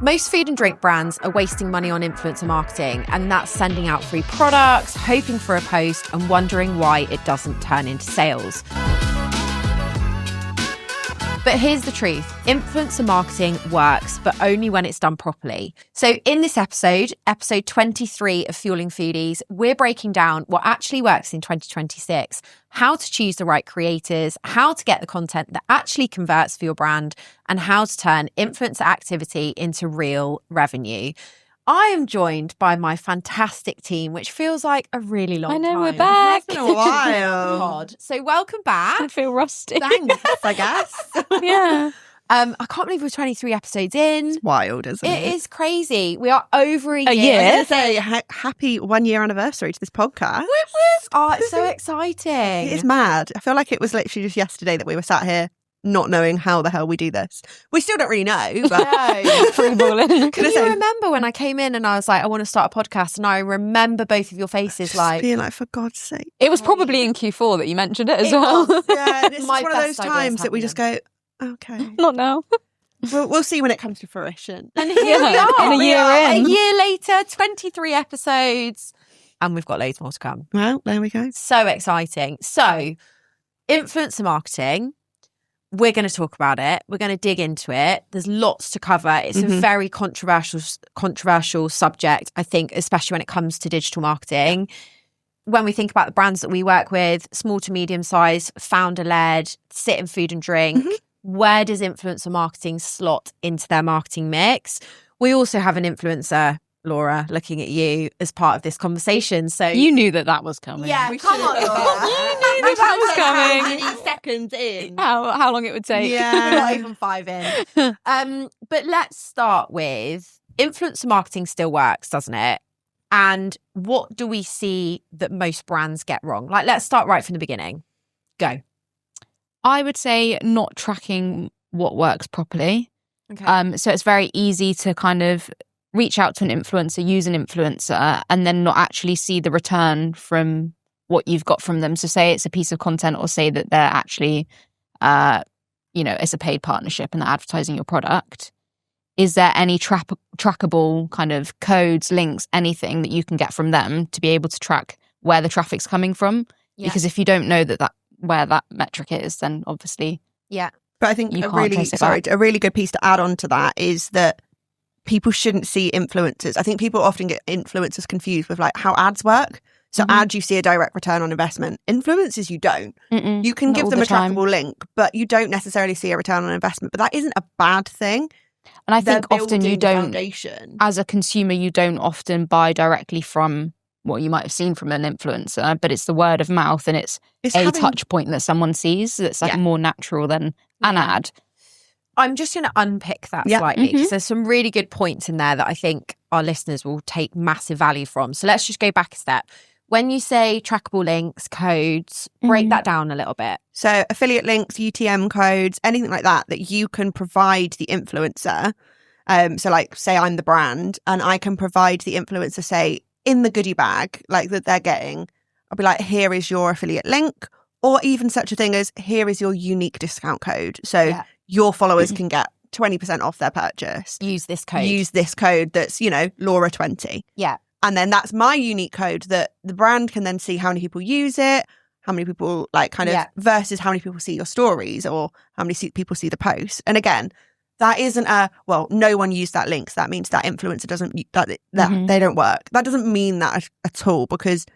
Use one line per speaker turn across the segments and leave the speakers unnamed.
Most food and drink brands are wasting money on influencer marketing, and that's sending out free products, hoping for a post, and wondering why it doesn't turn into sales. But here's the truth. Influencer marketing works, but only when it's done properly. So in this episode 23 of Fueling Foodies, we're breaking down what actually works in 2026, how to choose the right creators, how to get the content that actually converts for your brand, and how to turn influencer activity into real revenue. I am joined by my fantastic team, which feels like a really long time.
I know, we're back.
It's been a while.
God. So welcome back.
I feel rusty.
Thanks, I guess.
Yeah.
I can't believe we're 23 episodes in.
It's wild, isn't it?
It is crazy. We are over a year.
I was going to say, happy 1 year anniversary to this podcast.
Oh, it's so exciting.
It is mad. I feel like it was literally just yesterday that we were sat here not knowing how the hell we do this. We still don't really know, but
Freeballing.
Can you remember when I came in and I was like, I want to start a podcast, and I remember both of your faces
just
like
being like, for God's sake.
It was probably in Q4 that you mentioned it as well.
Yeah, and it's
My
one of those
best ideas
times that we just go, okay.
Not now.
We'll see when it comes to fruition.
And here we are.
In a year in.
A year later, 23 episodes, and we've got loads more to come.
Well, there we go.
So exciting. So, influencer marketing, we're going to talk about it. We're going to dig into it. There's lots to cover. It's a very controversial subject, I think, especially when it comes to digital marketing. When we think about the brands that we work with, small to medium size, founder-led, sit in food and drink, where does influencer marketing slot into their marketing mix? We also have an influencer, Laura, looking at you as part of this conversation. So
You knew that was coming.
yeah, come on, Laura.
You knew that was
How
coming.
many seconds in?
How long it would take.
We're not even 5 in. But let's start with influencer marketing still works, doesn't it? And what do we see that most brands get wrong? Like, let's start right from the beginning. Go.
I would say not tracking what works properly.
Okay.
So it's very easy to kind of reach out to an influencer, use an influencer, and then not actually see the return from what you've got from them. So say it's a piece of content, or say that they're actually, it's a paid partnership and they're advertising your product. Is there any trackable kind of codes, links, anything that you can get from them to be able to track where the traffic's coming from?
Yeah.
Because if you don't know that where that metric is, then obviously
Yeah.
But I think
You
a
can't
really,
trace it back.
a really good piece to add on to that is that people shouldn't see influencers. I think people often get influencers confused with like how ads work. So ads, you see a direct return on investment. Influencers, you don't. You can
Not
give
all
them
the
a
time.
trackable link, but you don't necessarily see a return on investment. But that isn't a bad thing.
And I
They're
think often you
building the
don't,
foundation.
as a consumer, you don't often buy directly from what you might have seen from an influencer, but it's the word of mouth, and it's a
having-
touch point that someone sees that's like more natural than an ad.
I'm just going to unpick that slightly, because there's some really good points in there that I think our listeners will take massive value from. So let's just go back a step. When you say trackable links, codes, break that down a little bit.
So affiliate links, UTM codes, anything like that you can provide the influencer. So like say I'm the brand and I can provide the influencer, say in the goodie bag, like that they're getting, I'll be like, here is your affiliate link, or even such a thing as here is your unique discount code. So your followers can get 20% off their purchase.
Use this code.
Use this code that's, Laura20.
Yeah.
And then that's my unique code that the brand can then see how many people use it, how many people versus how many people see your stories, or how many people see the post. And again, that isn't no one used that link. So that means that influencer doesn't, they don't work. That doesn't mean that at all, because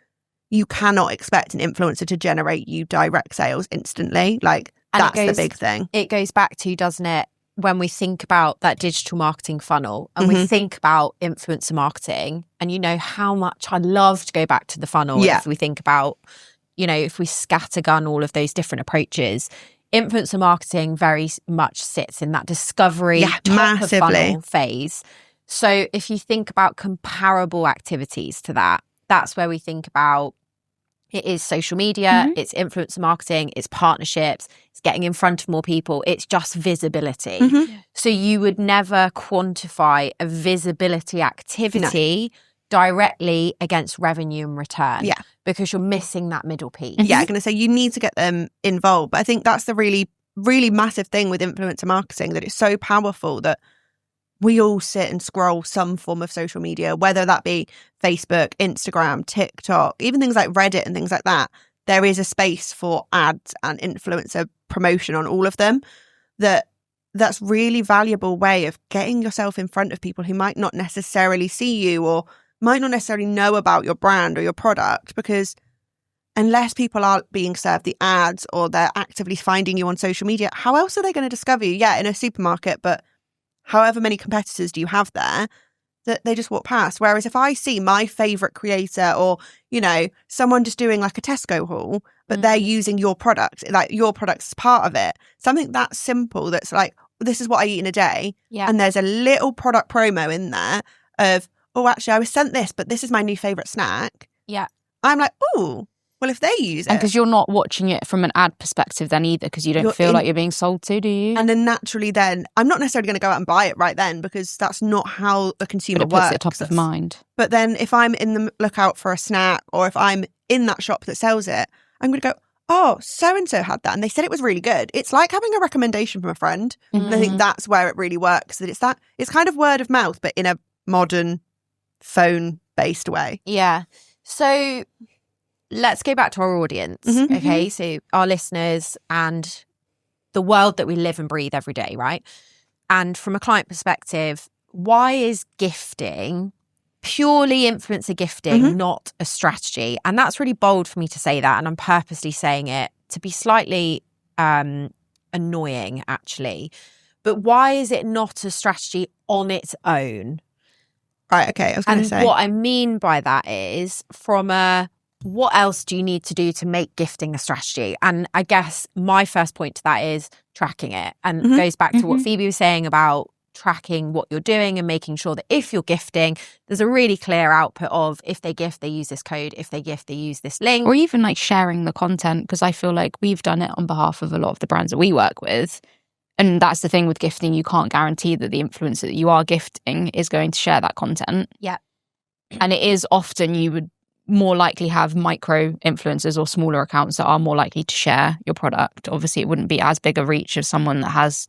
you cannot expect an influencer to generate you direct sales instantly. Like, that's the big thing.
It goes back to, doesn't it, when we think about that digital marketing funnel and we think about influencer marketing, and you know how much I love to go back to the funnel. If we think about, if we scattergun all of those different approaches, influencer marketing very much sits in that discovery top of funnel phase. So if you think about comparable activities to that, that's where we think about it is social media, it's influencer marketing, it's partnerships, it's getting in front of more people, it's just visibility. So you would never quantify a visibility activity directly against revenue and return because you're missing that middle piece.
Yeah, I'm going to say you need to get them involved. But I think that's the really, really massive thing with influencer marketing, that it's so powerful that we all sit and scroll some form of social media, whether that be Facebook, Instagram, TikTok, even things like Reddit and things like that. There is a space for ads and influencer promotion on all of them. That's really valuable way of getting yourself in front of people who might not necessarily see you or might not necessarily know about your brand or your product, because unless people are being served the ads or they're actively finding you on social media, how else are they going to discover you? Yeah, in a supermarket, but however many competitors do you have there that they just walk past? Whereas if I see my favourite creator or, you know, someone just doing like a Tesco haul, but they're using your product, like your product's part of it, something that simple that's like, this is what I eat in a day.
Yeah.
And there's a little product promo in there of, oh, actually, I was sent this, but this is my new favourite snack.
Yeah.
I'm like, oh, well, if they use it.
And because you're not watching it from an ad perspective then either, because you don't feel like you're being sold to, do you?
And then naturally then, I'm not necessarily going to go out and buy it right then, because that's not how a consumer
But it puts
works.
it top of mind.
But then if I'm in the lookout for a snack, or if I'm in that shop that sells it, I'm going to go, oh, so-and-so had that and they said it was really good. It's like having a recommendation from a friend.
Mm-hmm.
And I think that's where it really works, that it's kind of word of mouth, but in a modern phone-based way.
Yeah. So let's go back to our audience.
Mm-hmm.
Okay. So our listeners and the world that we live and breathe every day, right? And from a client perspective, why is gifting, purely influencer gifting, not a strategy? And that's really bold for me to say that. And I'm purposely saying it to be slightly annoying, actually. But why is it not a strategy on its own?
Right. Okay. I was going to say.
What I mean by that is from a, what else do you need to do to make gifting a strategy? And I guess my first point to that is tracking it. And it goes back to what Phoebe was saying about tracking what you're doing and making sure that if you're gifting, there's a really clear output of if they gift, they use this code. If they gift, they use this link.
Or even like sharing the content, because I feel like we've done it on behalf of a lot of the brands that we work with. And that's the thing with gifting. You can't guarantee that the influencer that you are gifting is going to share that content.
Yeah.
And it is often you would more likely have micro influencers or smaller accounts that are more likely to share your product. Obviously, it wouldn't be as big a reach as someone that has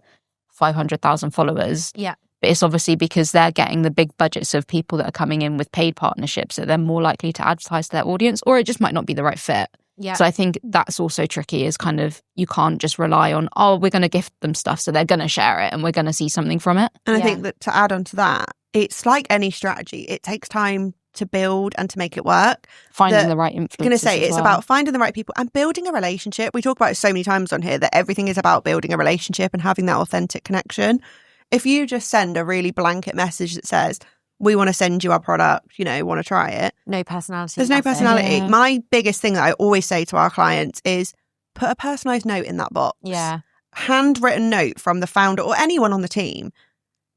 500,000 followers.
Yeah.
But it's obviously because they're getting the big budgets of people that are coming in with paid partnerships that they're more likely to advertise to their audience, or it just might not be the right fit.
Yeah.
So I think that's also tricky, is kind of, you can't just rely on, oh, we're going to gift them stuff, so they're going to share it and we're going to see something from it.
And I think that to add on to that, it's like any strategy. It takes time to build and to make it work.
Finding the right influencers.
I'm going to say it's about finding the right people and building a relationship. We talk about it so many times on here that everything is about building a relationship and having that authentic connection. If you just send a really blanket message that says, we want to send you our product, you know, want to try it.
No personality.
There's no personality.
Yeah.
My biggest thing that I always say to our clients is put a personalised note in that box.
Yeah.
Handwritten note from the founder or anyone on the team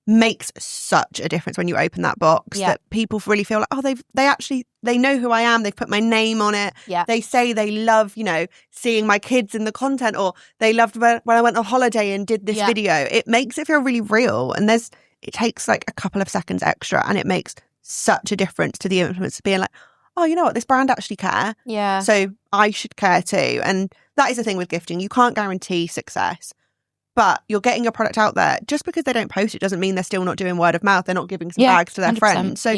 makes such a difference when you open that box, that people really feel like, oh, they know who I am. They've put my name on it.
Yeah.
They say they love, you know, seeing my kids in the content, or they loved when I went on holiday and did this video. It makes it feel really real. And it takes like a couple of seconds extra, and it makes such a difference to the influencer being like, oh, you know what, this brand actually care.
Yeah.
So I should care too. And that is the thing with gifting. You can't guarantee success. But you're getting your product out there. Just because they don't post it doesn't mean they're still not doing word of mouth. They're not giving some bags to their
100%.
friends. So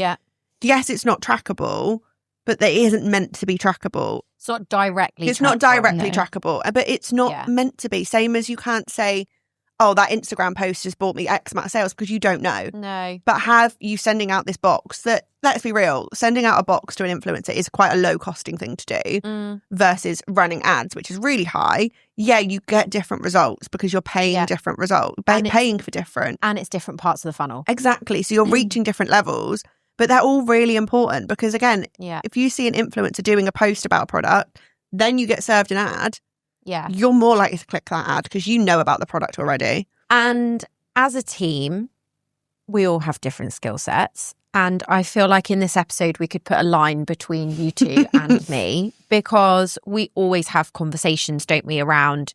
yes, it's not trackable, but it isn't meant to be trackable.
It's not directly
It's not directly trackable, but it's not meant to be. Same as you can't say, oh, that Instagram post has bought me X amount of sales, because you don't know.
No.
But have you sending out this box that, let's be real, sending out a box to an influencer is quite a low costing thing to do versus running ads, which is really high. Yeah, you get different results because you're paying different results, paying for different.
And it's different parts of the funnel.
Exactly. So you're reaching different levels, but they're all really important because, again, if you see an influencer doing a post about a product, then you get served an ad.
Yeah.
You're more likely to click that ad because you know about the product already.
And as a team, we all have different skill sets. And I feel like in this episode, we could put a line between you two and me, because we always have conversations, don't we, around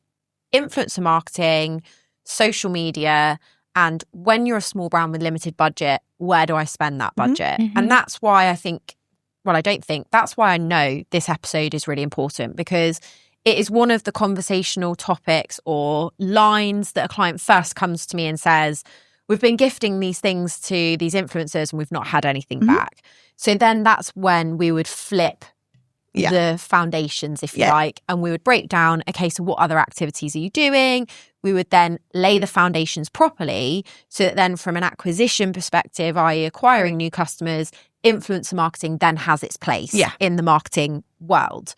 influencer marketing, social media, and when you're a small brand with limited budget, where do I spend that budget? And that's why that's why I know this episode is really important, because it is one of the conversational topics or lines that a client first comes to me and says, we've been gifting these things to these influencers and we've not had anything back. So then that's when we would flip the foundations, if you like, and we would break down, okay, so what other activities are you doing? We would then lay the foundations properly so that then from an acquisition perspective, i.e. acquiring new customers, influencer marketing then has its place in the marketing world.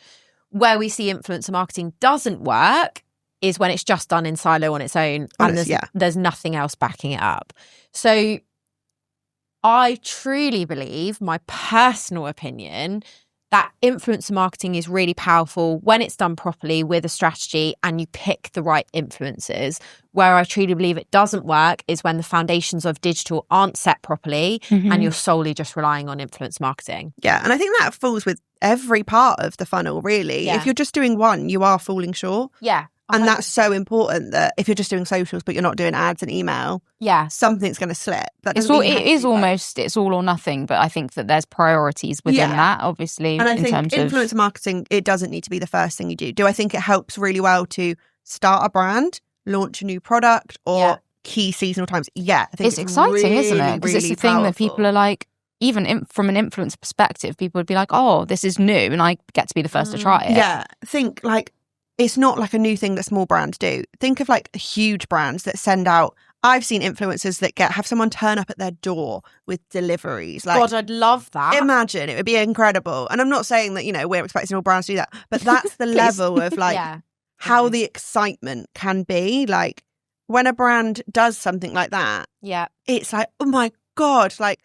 Where we see influencer marketing doesn't work is when it's just done in silo on its own and there's nothing else backing it up. So I truly believe, my personal opinion, that influencer marketing is really powerful when it's done properly with a strategy and you pick the right influencers. Where I truly believe it doesn't work is when the foundations of digital aren't set properly and you're solely just relying on influence marketing.
Yeah, and I think that falls with every part of the funnel, really. Yeah. If you're just doing one, you are falling short.
Yeah. 100%.
And that's so important that if you're just doing socials but you're not doing ads and email, something's going to slip.
It's all or nothing, but I think that there's priorities within that, obviously.
And I think influencer marketing, it doesn't need to be the first thing you do. Do I think it helps really well to start a brand, launch a new product, or key seasonal times? Yeah, I think
it's exciting,
really,
isn't it? Because it's the thing that people are like, even from an influencer perspective, people would be like, oh, this is new and I get to be the first to try it.
Yeah, think like, it's not like a new thing that small brands do. Think of like huge brands that send out. I've seen influencers that have someone turn up at their door with deliveries. Like,
God, I'd love that.
Imagine, it would be incredible. And I'm not saying that, we're expecting all brands to do that, but that's the level of like how the excitement can be. Like when a brand does something like that, it's like, oh my God, like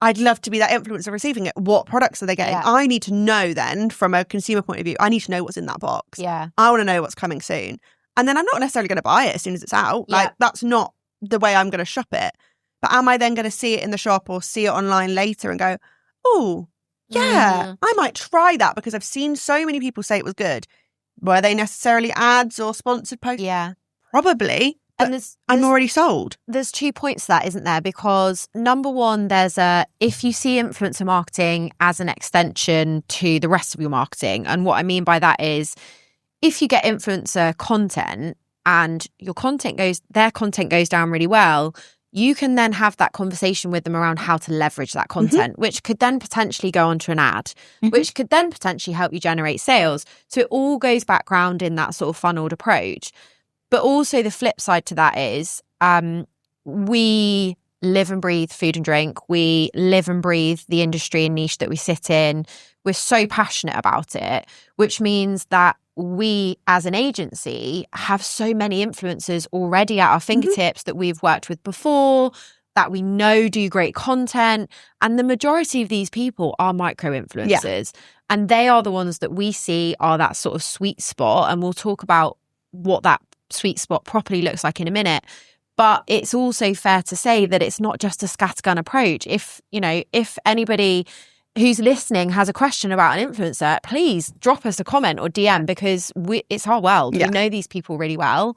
I'd love to be that influencer receiving it. What products are they getting? I need to know then, from a consumer point of view, I need to know what's in that box.
Yeah.
I want to know what's coming soon. And then I'm not necessarily going to buy it as soon as it's out. Like, that's not the way I'm going to shop it. But am I then going to see it in the shop or see it online later and go, oh, yeah, I might try that because I've seen so many people say it was good. Were they necessarily ads or sponsored posts?
Yeah.
Probably. And I'm already sold.
There's 2 points to that, isn't there? Because number one, if you see influencer marketing as an extension to the rest of your marketing, and what I mean by that is if you get influencer content and their content goes down really well, you can then have that conversation with them around how to leverage that content, which could then potentially go onto an ad, which could then potentially help you generate sales. So it all goes back round in that sort of funneled approach. But also the flip side to that is we live and breathe food and drink. We live and breathe the industry and niche that we sit in. We're so passionate about it, which means that we as an agency have so many influencers already at our fingertips that we've worked with before, that we know do great content. And the majority of these people are micro influencers. And they are the ones that we see are that sort of sweet spot. And we'll talk about what that sweet spot properly looks like in a minute. But it's also fair to say that it's not just a scattergun approach. If anybody who's listening has a question about an influencer, please drop us a comment or DM because it's our world. We know these people really well.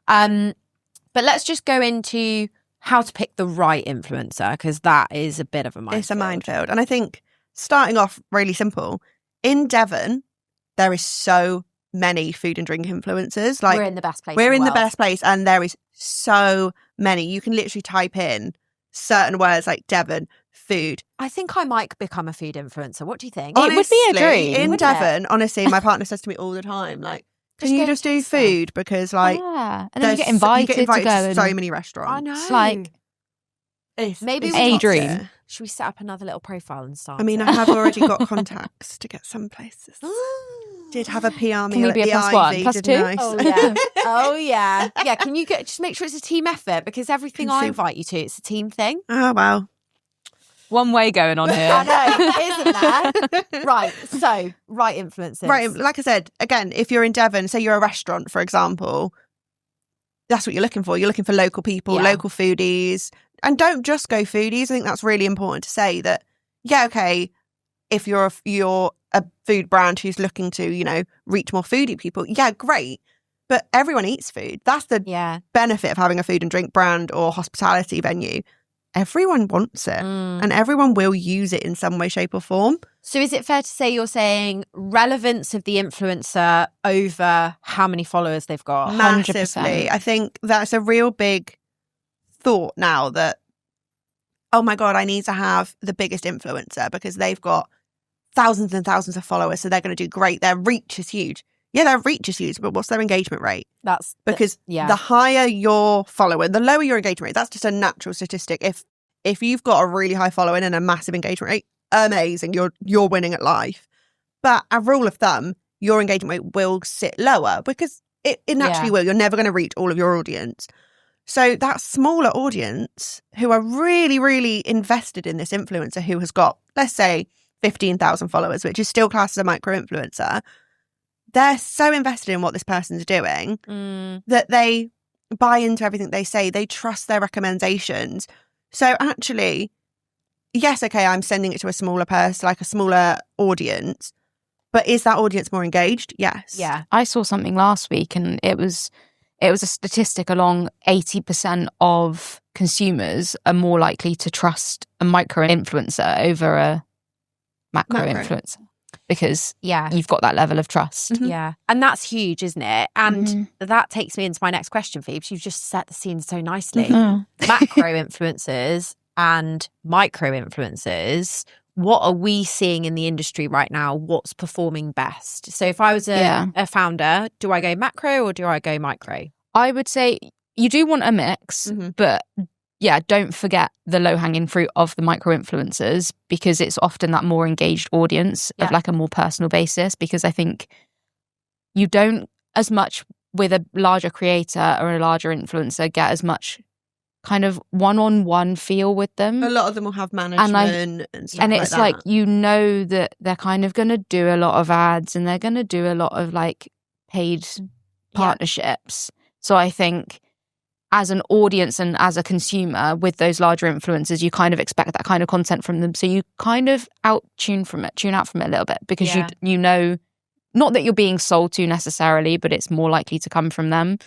But let's just go into how to pick the right influencer, because that is a bit of a minefield.
It's a minefield. And I think starting off really simple, in Devon, there is so many food and drink influencers. Like,
we're in the best place.
We're in the best place, and there is so many. You can literally type in certain words like Devon, food.
I think I might become a food influencer. What do you think?
Honestly,
it would be a dream.
In Devon, honestly, my partner says to me all the time, like, can you just do food? Because like,
and then you get invited to go
to so many restaurants.
I know.
It's like,
maybe
it's a dream.
Should we set up another little profile and start?
I mean, I have already got contacts to get some places. Did have a PR meal.
Can we be a +1, +2?
Nice.
Oh yeah, oh yeah, yeah. Can you just make sure it's a team effort, because everything I invite you to, it's a team thing.
Oh wow,
one way going on here.
I know, isn't there? Right. So, right influencers.
Right. Like I said, again, if you're in Devon, say you're a restaurant, for example, that's what you're looking for. You're looking for local people, local foodies, and don't just go foodies. I think that's really important to say that. Yeah, okay. If you're a food brand who's looking to, reach more foodie people, yeah, great. But everyone eats food. That's the benefit of having a food and drink brand or hospitality venue. Everyone wants it and everyone will use it in some way, shape or form.
So is it fair to say you're saying relevance of the influencer over how many followers they've got?
Massively. 100%. I think that's a real big thought now that, oh my God, I need to have the biggest influencer because they've got thousands and thousands of followers, so they're going to do great. Their reach is huge. Yeah, their reach is huge, but what's their engagement rate?
That's
because the higher your follower, the lower your engagement rate. That's just a natural statistic. If you've got a really high following and a massive engagement rate, amazing, you're winning at life. But a rule of thumb, your engagement rate will sit lower because it naturally will. You're never going to reach all of your audience. So that smaller audience who are really, really invested in this influencer who has got, let's say, 15,000 followers, which is still classed as a micro-influencer, they're so invested in what this person's doing that they buy into everything they say. They trust their recommendations. So actually, yes, okay, I'm sending it to a smaller person, like a smaller audience, but is that audience more engaged? Yes.
Yeah. I saw something last week and it was a statistic along 80% of consumers are more likely to trust a micro-influencer over a macro-influencer because you've got that level of trust.
Mm-hmm. Yeah. And that's huge, isn't it? And that takes me into my next question, Phoebe. You've just set the scene so nicely. Macro-influencers and micro-influencers, what are we seeing in the industry right now? What's performing best? So if I was a founder, do I go macro or do I go micro?
I would say you do want a mix, but don't forget the low-hanging fruit of the micro-influencers because it's often that more engaged audience of like a more personal basis, because I think you don't as much with a larger creator or a larger influencer get as much kind of one-on-one feel with them.
A lot of them will have management and stuff
and it's
like
you know that they're kind of going to do a lot of ads and they're going to do a lot of like paid partnerships. So I think as an audience and as a consumer with those larger influencers, you kind of expect that kind of content from them. So you kind of tune out from it a little bit because you know, not that you're being sold to necessarily, but it's more likely to come from them.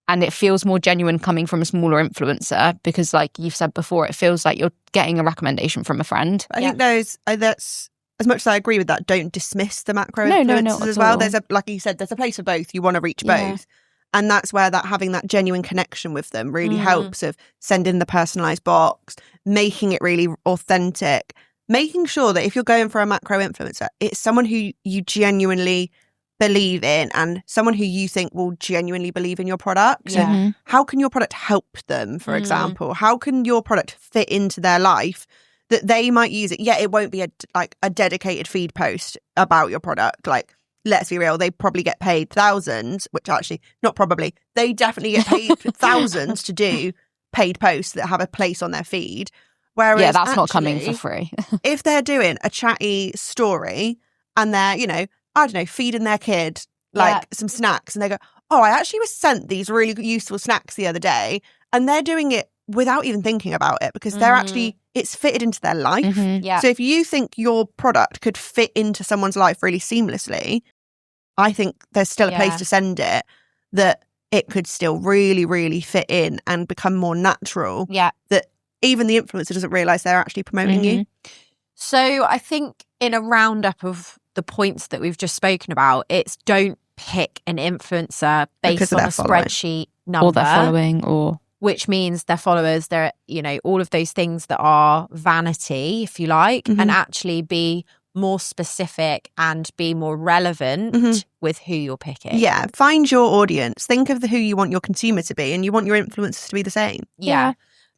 And it feels more genuine coming from a smaller influencer because, like you've said before, it feels like you're getting a recommendation from a friend.
I think that's, as much as I agree with that, don't dismiss the macro influencers as well. There's like you said, there's a place for both. You want to reach both. And that's where having that genuine connection with them really helps, of sending the personalised box, making it really authentic, making sure that if you're going for a macro influencer, it's someone who you genuinely believe in and someone who you think will genuinely believe in your product. So how can your product help them, for example? How can your product fit into their life that they might use it? Yeah, it won't be a dedicated feed post about your product. Like, let's be real, they probably get paid thousands, which actually, not probably, they definitely get paid thousands to do paid posts that have a place on their feed. Whereas
that's not coming for free.
If they're doing a chatty story and they're, I don't know, feeding their kid some snacks and they go, oh, I actually was sent these really useful snacks the other day, and they're doing it without even thinking about it because they're actually, it's fitted into their life. So if you think your product could fit into someone's life really seamlessly, I think there's still a place to send it that it could still really, really fit in and become more natural. That even the influencer doesn't realise they're actually promoting you.
So I think in a roundup of the points that we've just spoken about, it's don't pick an influencer based on a spreadsheet number.
Or their following, or...
Which means their followers, they're, all of those things that are vanity, if you like, and actually be more specific and be more relevant with who you're picking.
Yeah, find your audience. Think of who you want your consumer to be, and you want your influencers to be the same.
Yeah.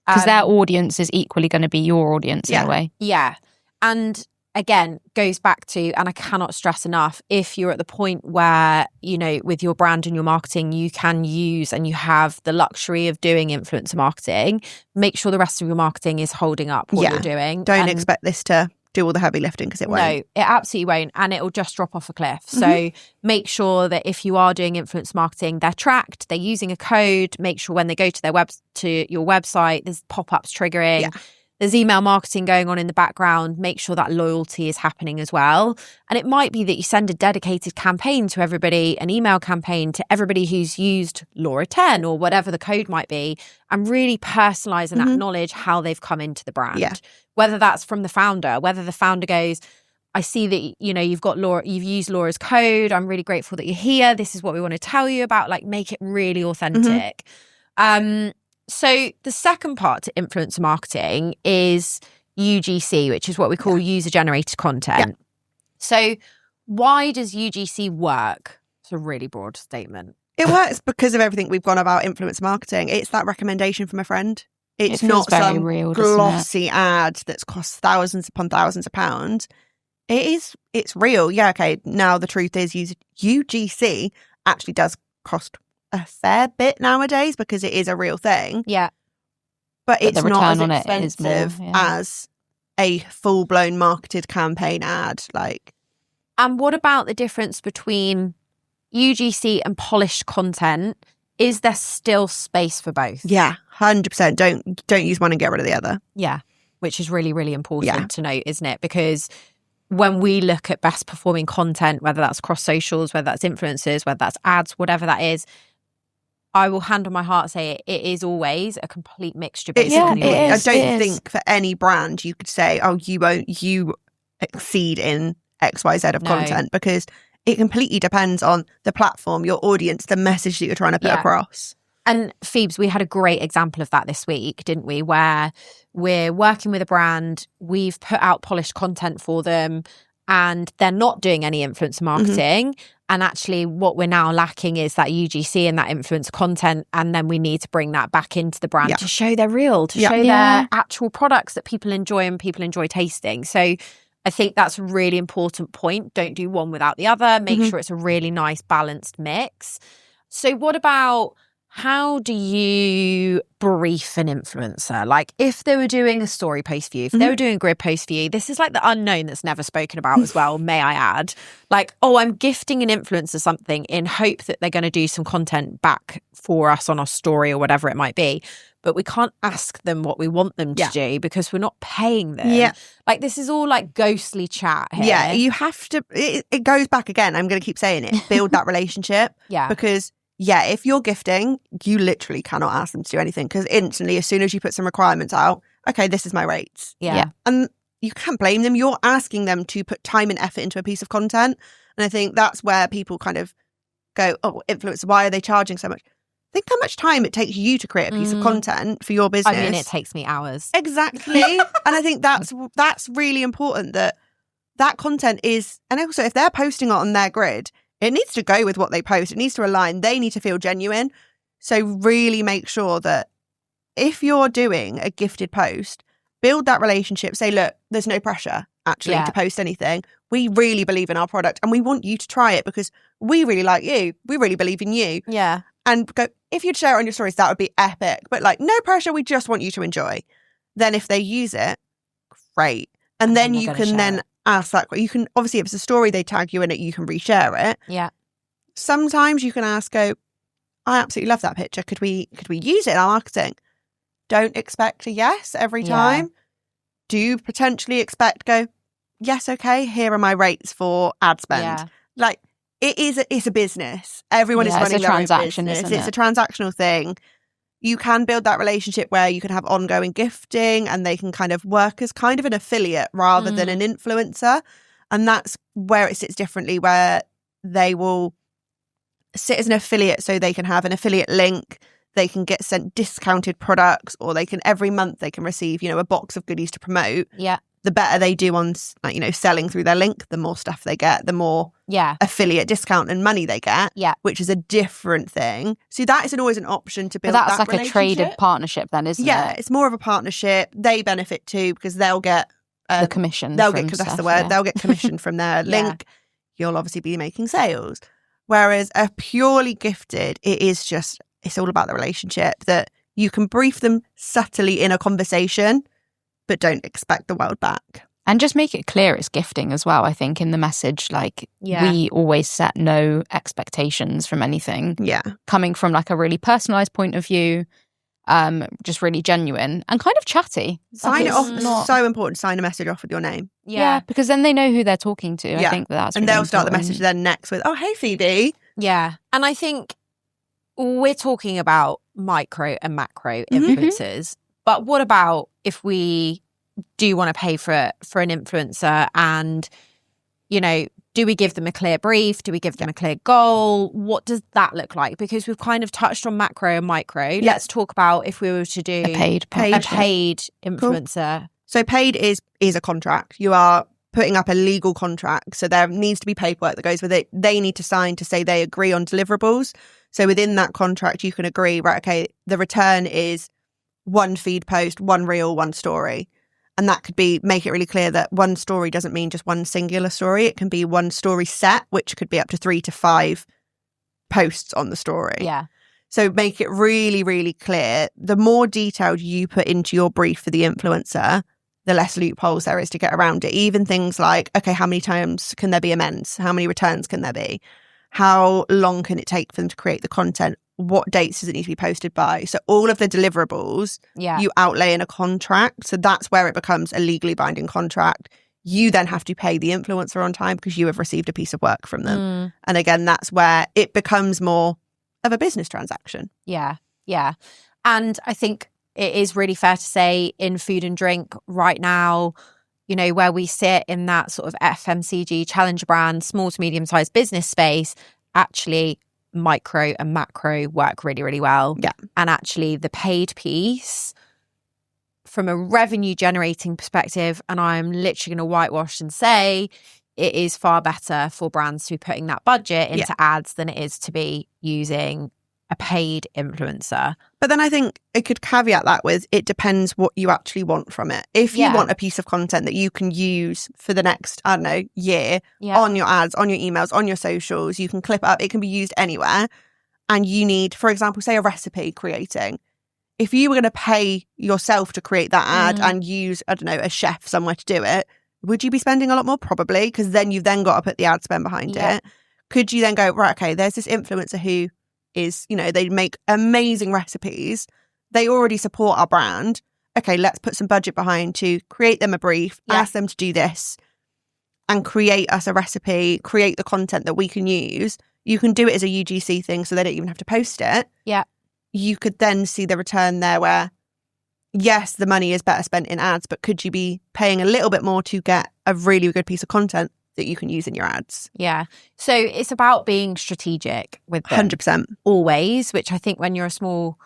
Because their audience is equally going to be your audience in a way.
Yeah. And again, goes back to, and I cannot stress enough, if you're at the point where, with your brand and your marketing, you can use and you have the luxury of doing influencer marketing, make sure the rest of your marketing is holding up what you're doing.
Don't expect this to do all the heavy lifting because it won't.
No, it absolutely won't. And it will just drop off a cliff. So make sure that if you are doing influence marketing, they're tracked, they're using a code. Make sure when they go to your website, there's pop-ups triggering. Yeah. There's email marketing going on in the background. Make sure that loyalty is happening as well. And it might be that you send a dedicated campaign to everybody, an email campaign to everybody who's used Laura 10 or whatever the code might be, and really personalize and acknowledge how they've come into the brand. Yeah. Whether that's from the founder, whether the founder goes, I see that, you've got Laura, you've used Laura's code. I'm really grateful that you're here. This is what we want to tell you about. Like, make it really authentic. So the second part to influencer marketing is UGC, which is what we call user-generated content. Yeah. So why does UGC work? It's a really broad statement.
It works because of everything we've gone about influencer marketing. It's that recommendation from a friend. It's not some real, glossy ad that's cost thousands upon thousands of pounds. It's real. Yeah, okay. Now the truth is UGC actually does cost a fair bit nowadays because it is a real thing.
Yeah.
But it's not as expensive as a full-blown marketed campaign ad.
And what about the difference between UGC and polished content? Is there still space for both?
Yeah, 100%. Don't use one and get rid of the other.
Yeah, which is really, really important to note, isn't it? Because when we look at best performing content, whether that's across socials, whether that's influencers, whether that's ads, whatever that is, I will hand on my heart say it is always a complete mixture.
I don't think for any brand you could say, oh, you exceed in XYZ of content, because it completely depends on the platform, your audience, the message that you're trying to put across.
And Phoebes, we had a great example of that this week, didn't we? Where we're working with a brand, we've put out polished content for them, and they're not doing any influencer marketing. Mm-hmm. And actually what we're now lacking is that UGC and that influencer content. And then we need to bring that back into the brand to show they're real, to show their actual products that people enjoy and people enjoy tasting. So I think that's a really important point. Don't do one without the other. Make sure it's a really nice balanced mix. So what about, how do you brief an influencer? Like if they were doing a story post for you, if they were doing a grid post for you, this is like the unknown that's never spoken about as well, may I add. Like, oh, I'm gifting an influencer something in hope that they're going to do some content back for us on our story or whatever it might be. But we can't ask them what we want them to do because we're not paying them. Yeah. Like this is all like ghostly chat here.
Yeah, you have to, it goes back again. I'm going to keep saying it. Build that relationship. Because if you're gifting, you literally cannot ask them to do anything because instantly, as soon as you put some requirements out, okay, this is my rates.
Yeah.
And you can't blame them. You're asking them to put time and effort into a piece of content. And I think that's where people kind of go, oh, influencers, why are they charging so much? Think how much time it takes you to create a piece of content for your business.
I mean, it takes me hours.
Exactly. And I think that's really important that content is, and also if they're posting it on their grid, it needs to go with what they post. It needs to align. They need to feel genuine. So really make sure that if you're doing a gifted post, build that relationship. Say, look, there's no pressure actually to post anything. We really believe in our product and we want you to try it because we really like you. We really believe in you.
Yeah.
And go, if you'd share it on your stories, that would be epic. But like, no pressure. We just want you to enjoy. Then if they use it, great. And then you can then ask that. You can, obviously, if it's a story, they tag you in it, you can reshare it.
Yeah.
Sometimes you can ask, I absolutely love that picture. Could we use it in our marketing? Don't expect a yes every time. Do potentially expect, yes, okay, here are my rates for ad spend. Yeah. Like, it's a business. Everyone is running their own business. It's a transactional thing. You can build that relationship where you can have ongoing gifting and they can kind of work as kind of an affiliate rather than an influencer. And that's where it sits differently, where they will sit as an affiliate so they can have an affiliate link. They can get sent discounted products, or they can every month they can receive, a box of goodies to promote.
Yeah.
The better they do on, selling through their link, the more stuff they get, the more affiliate discount and money they get, which is a different thing. So that isn't always an option to build
that's like a traded partnership then, isn't it?
Yeah, it's more of a partnership. They benefit too because they'll get
the commission.
They'll get, that's the word, they'll get commission from their link. You'll obviously be making sales. Whereas a purely gifted, it's all about the relationship, that you can brief them subtly in a conversation, but don't expect the world back.
And just make it clear it's gifting as well, I think, in the message. Like, we always set no expectations from anything.
Yeah.
Coming from like a really personalised point of view, just really genuine and kind of chatty.
Sign it off. So important. Sign a message off with your name.
Yeah, because then they know who they're talking to. I think that's
and
really
they'll start
important.
the message then next with, oh, hey, Phoebe.
Yeah. And I think we're talking about micro and macro influencers. But what about if we do want to pay for an influencer and, Do we give them a clear brief? Do we give them a clear goal? What does that look like? Because we've kind of touched on macro and micro. Yeah. Let's talk about if we were to do
a paid
influencer.
Cool. So paid is a contract. You are putting up a legal contract. So there needs to be paperwork that goes with it. They need to sign to say they agree on deliverables. So within that contract, you can agree, right, okay, the return is 1 feed post, 1 reel, 1 story. And that could be, make it really clear that 1 story doesn't mean just 1 singular story. It can be 1 story set, which could be up to 3 to 5 posts on the story.
Yeah.
So make it really, really clear. The more detailed you put into your brief for the influencer, the less loopholes there is to get around it. Even things like, okay, how many times can there be amends? How many returns can there be? How long can it take for them to create the content? What dates does it need to be posted by? So all of the deliverables you outlay in a contract. So that's where it becomes a legally binding contract. You then have to pay the influencer on time because you have received a piece of work from them. And again, that's where it becomes more of a business transaction.
Yeah. And I think it is really fair to say in food and drink right now, you know, where we sit in that sort of FMCG challenger brand, small to medium sized business space, actually micro and macro work really, really well.
Yeah.
And actually the paid piece from a revenue generating perspective, and I'm literally going to whitewash and say it is far better for brands to be putting that budget into ads than it is to be using a paid influencer.
But then I think it could caveat that with, it depends what you actually want from it. If you want a piece of content that you can use for the next, I don't know, year on your ads, on your emails, on your socials, you can clip it up, it can be used anywhere. And you need, for example, say a recipe creating. If you were going to pay yourself to create that ad and use, I don't know, a chef somewhere to do it, would you be spending a lot more? Probably, because then you've then got to put the ad spend behind it. Could you then go, right, okay, there's this influencer who is, you know, they make amazing recipes. They already support our brand. Okay, let's put some budget behind to create them a brief, ask them to do this and create us a recipe, create the content that we can use. You can do it as a UGC thing so they don't even have to post it.
Yeah.
You could then see the return there where, yes, the money is better spent in ads, but could you be paying a little bit more to get a really good piece of content that you can use in your ads?
Yeah. So it's about being strategic with them.
100%.
Always, which I think when you're a small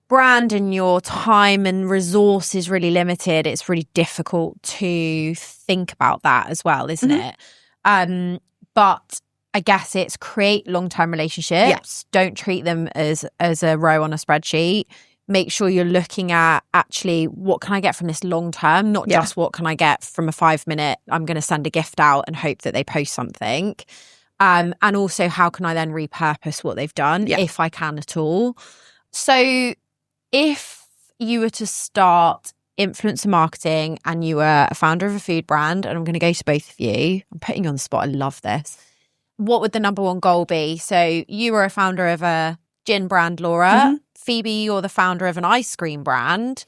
brand and your time and resource is really limited, it's really difficult to think about that as well, isn't it? But I guess it's create long-term relationships.
Yes.
Don't treat them as a row on a spreadsheet. Make sure you're looking at actually what can I get from this long term, not just what can I get from a 5-minute, I'm going to send a gift out and hope that they post something. And also how can I then repurpose what they've done if I can at all. So if you were to start influencer marketing and you were a founder of a food brand, and I'm going to go to both of you, I'm putting you on the spot, I love this. What would the number one goal be? So you were a founder of a gin brand, Laura. Phoebe, you're the founder of an ice cream brand,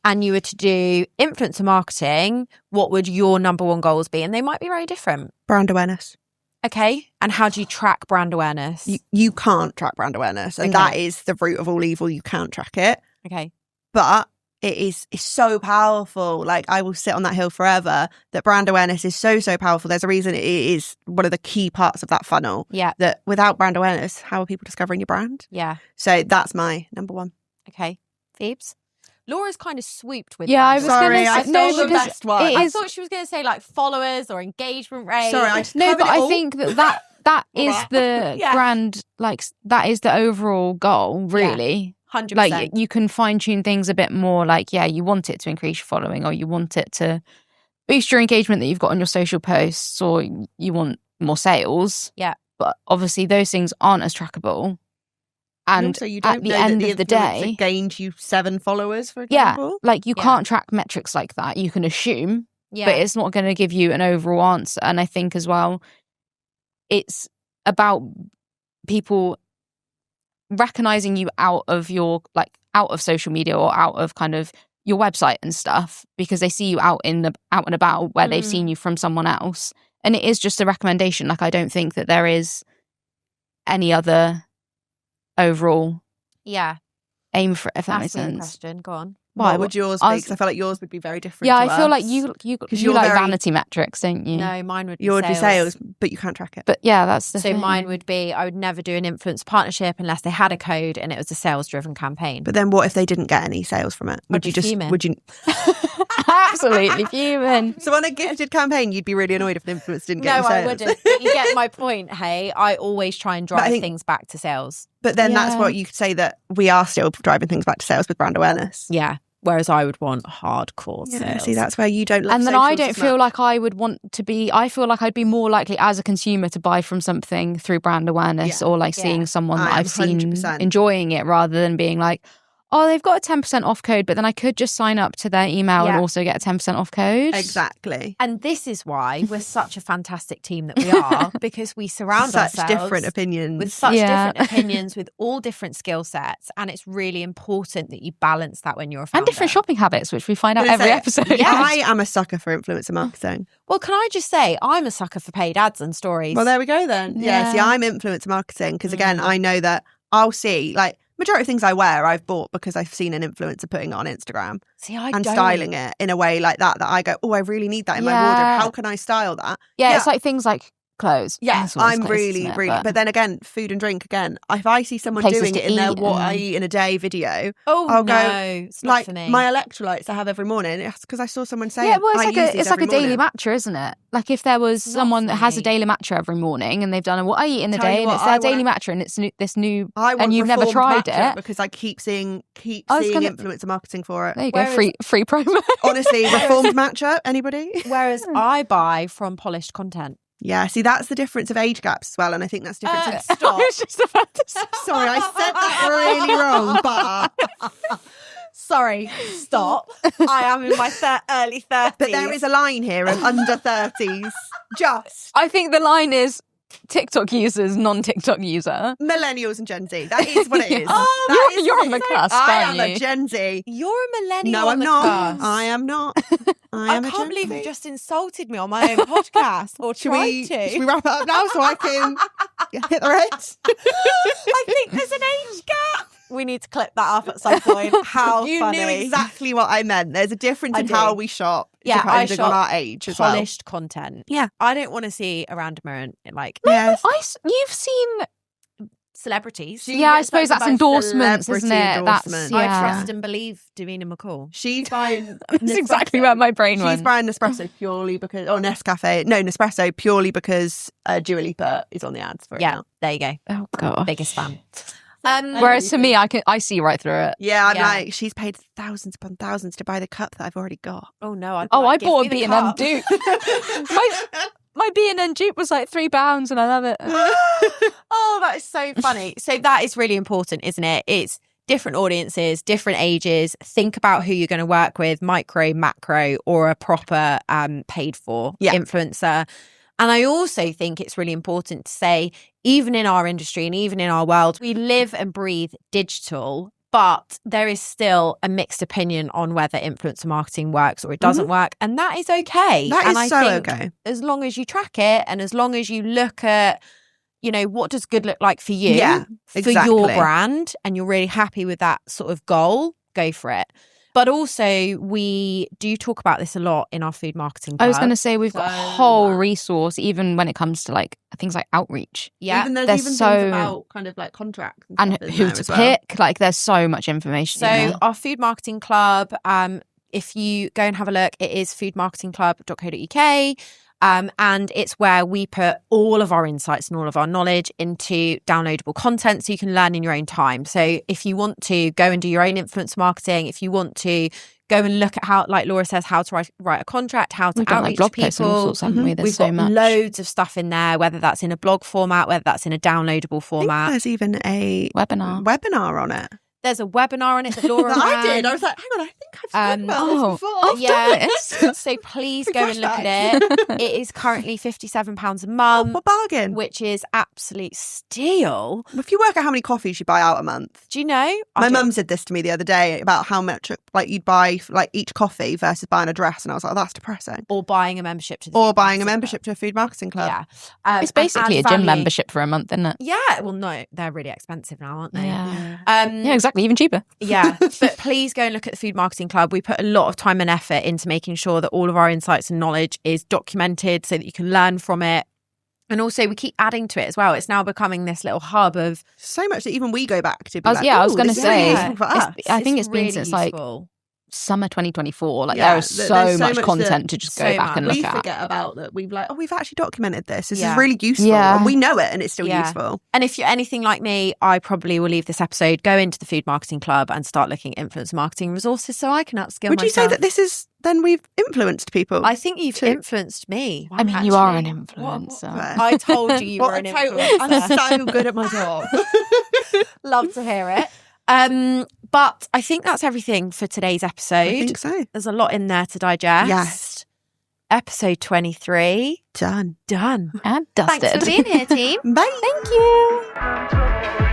and you were to do influencer marketing, what would your number one goals be? And they might be very different.
Brand awareness.
Okay. And how do you track brand awareness?
You can't track brand awareness. And that is the root of all evil. You can't track it.
Okay.
But it's so powerful. Like, I will sit on that hill forever, that brand awareness is so powerful. There's a reason it is one of the key parts of that funnel.
Yeah.
That without brand awareness, how are people discovering your brand?
Yeah.
So that's my number one.
Okay. Phoebes? Laura's kind of swooped with
I was
Sorry,
going to
I stole the best one.
I thought she was going to say like followers or engagement rate.
Sorry, I just
but I think that is the brand, like that is the overall goal, really.
100%.
Like you can fine tune things a bit more. Like, you want it to increase your following, or you want it to boost your engagement that you've got on your social posts, or you want more sales.
Yeah.
But obviously those things aren't as trackable. And
also, you don't
at the
know
end
that
of the day,
it gained you 7 followers, for example.
Like you can't track metrics like that. You can assume, but it's not going to give you an overall answer. And I think as well, it's about people recognizing you out of social media or out of kind of your website and stuff, because they see you out and about where they've seen you from someone else. And it is just a recommendation. Like, I don't think that there is any other overall aim for it, if that makes sense.
Question. Go on.
What would yours be? Because I feel like yours would be very different.
Yeah,
to
I feel
us.
like you like vanity metrics, don't you?
No, mine would be
yours
sales.
would be sales, but you can't track it.
But yeah, that's the thing.
So mine would be, I would never do an influencer partnership unless they had a code and it was a sales-driven campaign.
But then what if they didn't get any sales from it?
Would you just fuming.
Would you
absolutely fuming?
So on a gifted campaign, you'd be really annoyed if an influencer didn't get any sales.
No, I wouldn't. But you get my point, hey? I always try and drive things back to sales.
But then that's what you could say, that we are still driving things back to sales with brand awareness.
Yeah. Whereas I would want hardcore sales.
See, that's where you don't love
and then I don't feel like I would want to be, I feel like I'd be more likely as a consumer to buy from something through brand awareness or like seeing someone that I've seen 100%. Enjoying it, rather than being like, oh, they've got a 10% off code, but then I could just sign up to their email and also get a 10% off code.
Exactly.
And this is why we're such a fantastic team that we are, because we surround ourselves
different opinions.
With such different opinions, with all different skill sets. And it's really important that you balance that when you're a founder.
And different shopping habits, which we find out every episode.
I am a sucker for influencer marketing.
Well, can I just say, I'm a sucker for paid ads and stories.
Well, there we go then. Yeah, see, I'm influencer marketing because, again, I know that I'll see, like, majority of things I wear, I've bought because I've seen an influencer putting it on Instagram.
See, I
and
don't.
Styling it in a way like that I go, oh, I really need that in my wardrobe. How can I style that?
Yeah, it's like things like clothes.
Yeah, I'm really. But then again, food and drink again. If I see someone doing it in their what I eat in a day video, I'll go,
it's not
like
for me.
my electrolytes I have every morning. It's because I saw someone say,
yeah, well, it's like a daily matcha, isn't it? Like if there was someone that has a daily matcha every morning and they've done what I eat in the day, and it's their daily matcha, and it's this new, and you've never tried it
because I keep seeing influencer marketing for it.
There you go, free promo.
Honestly, reformed matcha. Anybody?
Whereas I buy from polished content.
Yeah, see, that's the difference of age gaps as well, and I think that's the difference.
Stop.
I was just about to say.
Sorry, I said that really wrong, but
sorry, stop. I am in my early 30s.
But there is a line here of under 30s. Just.
I think the line is TikTok users, non-TikTok user.
Millennials and Gen Z. That is what it is.
You're on the cusp,
I
aren't
am
you?
a Gen Z.
You're a millennial.
No, I'm not.
Cusp.
I am not. I
can't believe you just insulted me on my own podcast. Or
should we wrap it up now so I can hit the reds?
I think there's an age gap. We need to clip that up at some point. How
you
funny.
knew exactly what I meant. There's a difference in how we shop.
Yeah, I
depending
shop
on our age as well.
Polished content.
Yeah,
I don't want to see a random errand like.
Yes.
You've seen
celebrities.
Yeah, I suppose that's endorsements, isn't it? That's
I trust and believe Davina McCall.
She's buying.
That's exactly where my brain went.
She's buying Nespresso purely because, or Nespresso purely because Dua Lipa is on the ads for it.
Yeah,
now.
there you go.
Oh god,
biggest fan.
Whereas for me, I see right through it.
Yeah, I'm like, she's paid thousands upon thousands to buy the cup that I've already got.
Oh no!
I bought a B&M dupe. My B&M dupe was like £3, and I love it.
Oh, that is so funny. So that is really important, isn't it? It's different audiences, different ages. Think about who you're going to work with: micro, macro, or a proper paid for influencer. And I also think it's really important to say, even in our industry and even in our world, we live and breathe digital, but there is still a mixed opinion on whether influencer marketing works or it doesn't work. And that is okay.
That is okay.
As long as you track it and as long as you look at, what does good look like for you, for your brand, and you're really happy with that sort of goal, go for it. But also, we do talk about this a lot in our food marketing club.
I was going to say, we've got a whole resource, even when it comes to like things like outreach.
Yeah,
there's things about kind of like contracts
and who to pick. Like, there's so much information.
So our food marketing club, if you go and have a look, it is foodmarketingclub.co.uk. And it's where we put all of our insights and all of our knowledge into downloadable content so you can learn in your own time. So if you want to go and do your own influencer marketing, if you want to go and look at how, like Laura says, how to write a contract, how to outreach
blog
people.
Posts and all sorts, haven't we?
We've got loads of stuff in there, whether that's in a blog format, whether that's in a downloadable format.
There's even a webinar on it.
There's a webinar on it that Laura ran.
I did. I was like, hang on, I think I've spoken about this before.
I've done this.
So please go and look at it. It is currently £57 a month.
What bargain.
Which is absolute steal.
If you work out how many coffees you buy out a month.
Do you know?
My mum said this to me the other day about how much like you'd buy like each coffee versus buying a dress. And I was like, oh, that's depressing.
Or buying a membership to
a food marketing club.
Yeah.
It's basically a gym membership for a month, isn't it?
Yeah. Well, no, they're really expensive now, aren't they?
Yeah, exactly. Exactly, even cheaper.
Yeah, but please go and look at the Food Marketing Club. We put a lot of time and effort into making sure that all of our insights and knowledge is documented so that you can learn from it. And also we keep adding to it as well. It's now becoming this little hub of
so much that even we go back to.
I was going to say, I think it's been
really
since
useful.
like summer 2024. Like there is so much content to just go back and look at.
We forget about that. We've actually documented this. This is really useful.
Yeah.
And we know it and it's still useful.
And if you're anything like me, I probably will leave this episode, go into the Food Marketing Club and start looking at influencer marketing resources so I can upskill
Would you
myself.
say that this is, then we've influenced people?
I think you've influenced me.
I mean, you are an influencer.
I told you were an influencer.
I'm so good at my job.
Love to hear it. But I think that's everything for today's episode.
I think so.
There's a lot in there to digest.
Yes.
Episode 23.
Done.
And
dusted.
Thanks for being here, team.
Bye.
Thank you.